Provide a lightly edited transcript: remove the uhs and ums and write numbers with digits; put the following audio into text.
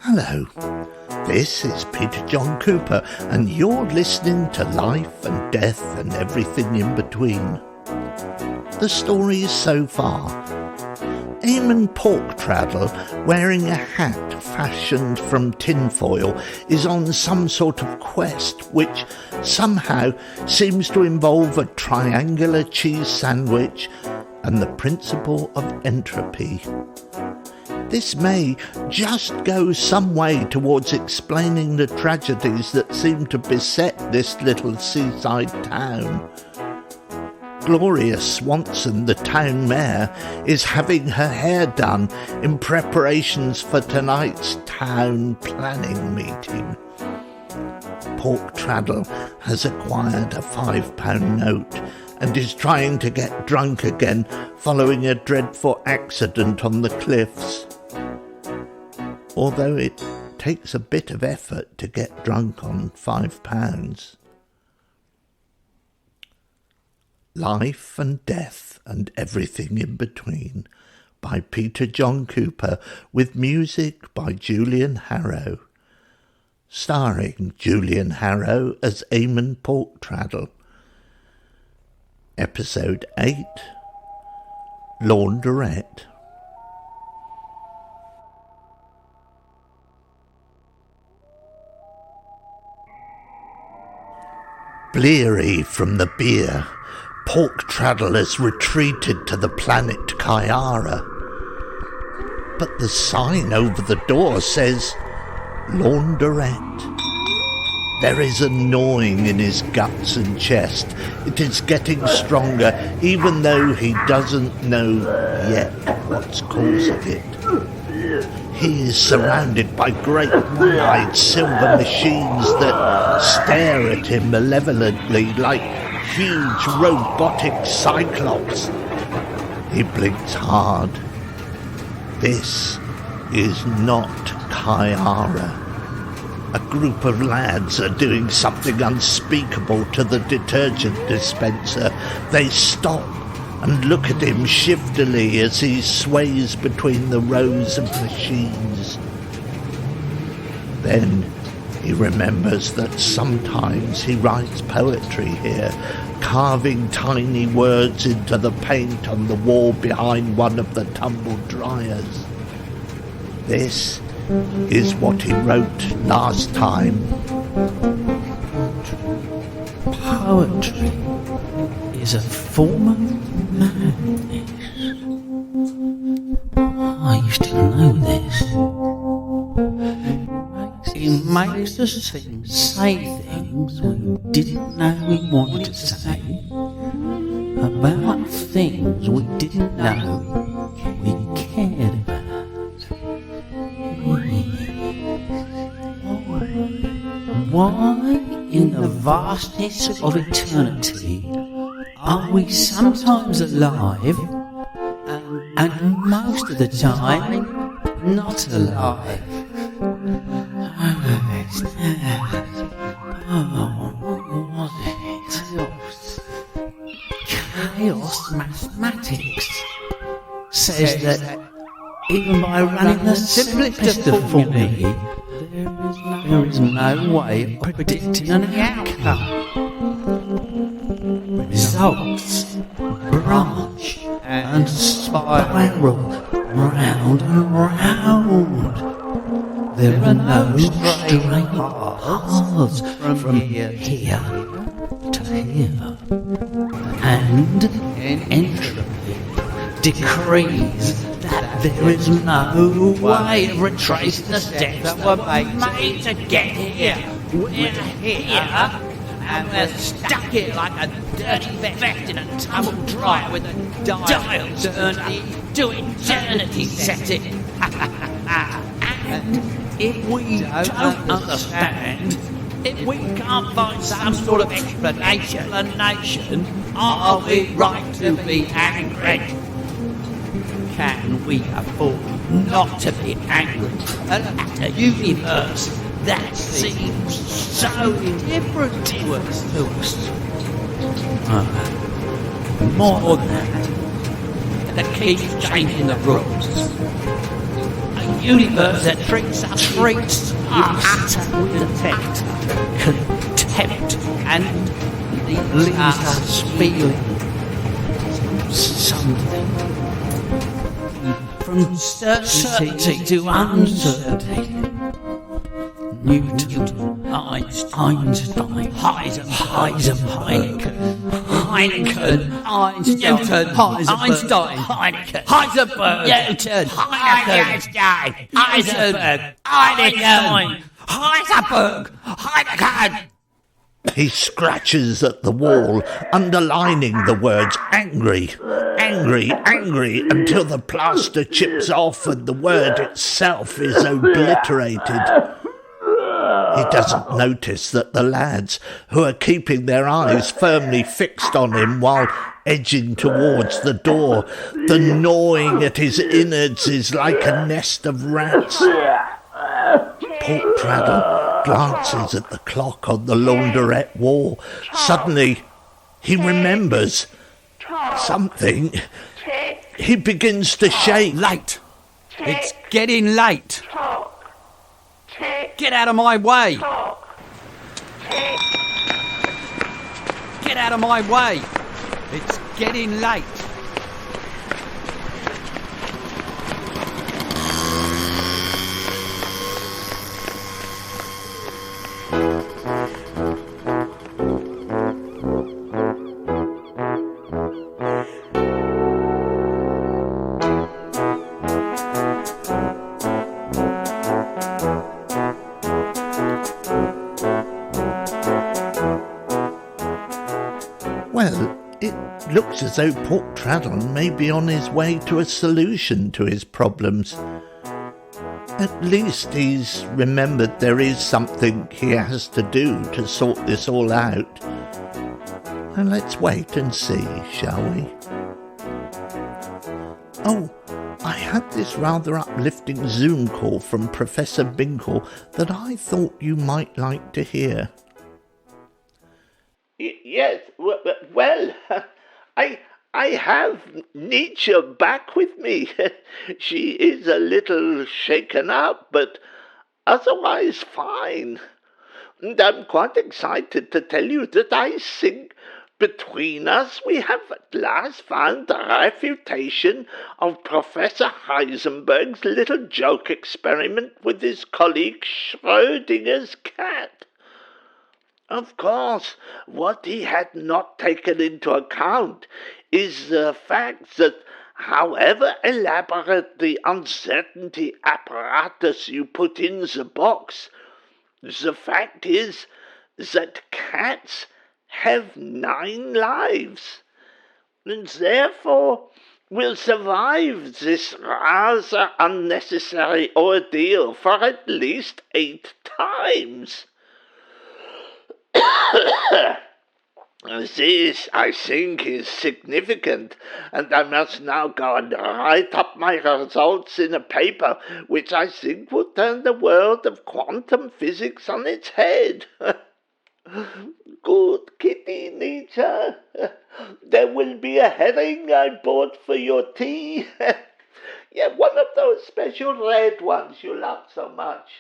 Hello, this is Peter John Cooper, and you're listening to Life and Death and Everything in Between. The stories so far. Eamon Porktraddle, wearing a hat fashioned from tinfoil, is on some sort of quest which somehow seems to involve a triangular cheese sandwich and the principle of entropy. This may just go some way towards explaining the tragedies that seem to beset this little seaside town. Gloria Swanson, the town mayor, is having her hair done in preparations for tonight's town planning meeting. Porktraddle has acquired a £5 note and is trying to get drunk again following a dreadful accident on the cliffs. Although it takes a bit of effort to get drunk on £5. Life and Death and Everything in Between by Peter John Cooper, with music by Julian Harrow. Starring Julian Harrow as Eamon Porktraddle. Episode 8, Launderette. Bleary from the beer, Porktraddle has retreated to the planet Kyara. But the sign over the door says, Launderette. There is a gnawing in his guts and chest. It is getting stronger, even though he doesn't know yet what's causing it. He is surrounded by great one-eyed silver machines that stare at him malevolently like huge robotic cyclops. He blinks hard. This is not Kyara. A group of lads are doing something unspeakable to the detergent dispenser. They stop and look at him shiftily as he sways between the rows of machines. Then he remembers that sometimes he writes poetry here, carving tiny words into the paint on the wall behind one of the tumble dryers. This is what he wrote last time. Poetry is a form of madness. I used to know this. It makes us say things we didn't know we wanted to say about things we didn't know we cared about. Why, in the vastness of eternity, are we sometimes alive and most of the time not alive? What was it? Chaos mathematics says that even by running the simplest of formulae, there is no way of predicting an outcome. Results branch and spiral round and round. There are no straight paths from here to here. And entropy decrees that there is no way of retracing the steps that were made to get here. We're here, and we're stuck here like a dirty vet in a tumble dryer with a dial turned to eternity setting. And if we don't understand, if we can't find some sort of explanation, are we right to be angry? Can we afford not to be angry at a universe that seems so different to us. More than that keeps changing the rules. A universe that treats us with utter contempt and leaves us feeling something from certainty to uncertainty. Newton, Einstein, Heisenberg, Newton, Einstein, Heisenberg. He scratches at the wall, underlining the words angry, angry, angry, until the plaster chips off and the word itself is obliterated. He doesn't notice that the lads, who are keeping their eyes firmly fixed on him while edging towards the door, the gnawing at his innards is like a nest of rats. Porktraddle glances at the clock on the Launderette wall. Suddenly, he remembers something. He begins to shake. Late. It's getting late. Get out of my way. Get out of my way. It's getting late. Well, it looks as though Porktraddle may be on his way to a solution to his problems. At least he's remembered there is something he has to do to sort this all out. And let's wait and see, shall we? Oh, I had this rather uplifting Zoom call from Professor Binkle that I thought you might like to hear. Yes, well, I have Nietzsche back with me. She is a little shaken up, but otherwise fine. And I'm quite excited to tell you that I think between us we have at last found the refutation of Professor Heisenberg's little joke experiment with his colleague Schrödinger's cat. Of course, what he had not taken into account is the fact that however elaborate the uncertainty apparatus you put in the box, the fact is that cats have 9 lives, and therefore will survive this rather unnecessary ordeal for at least 8 times. This, I think, is significant, and I must now go and write up my results in a paper which I think will turn the world of quantum physics on its head. Good kitty, Nietzsche. There will be a herring I bought for your tea. Yeah, one of those special red ones you love so much.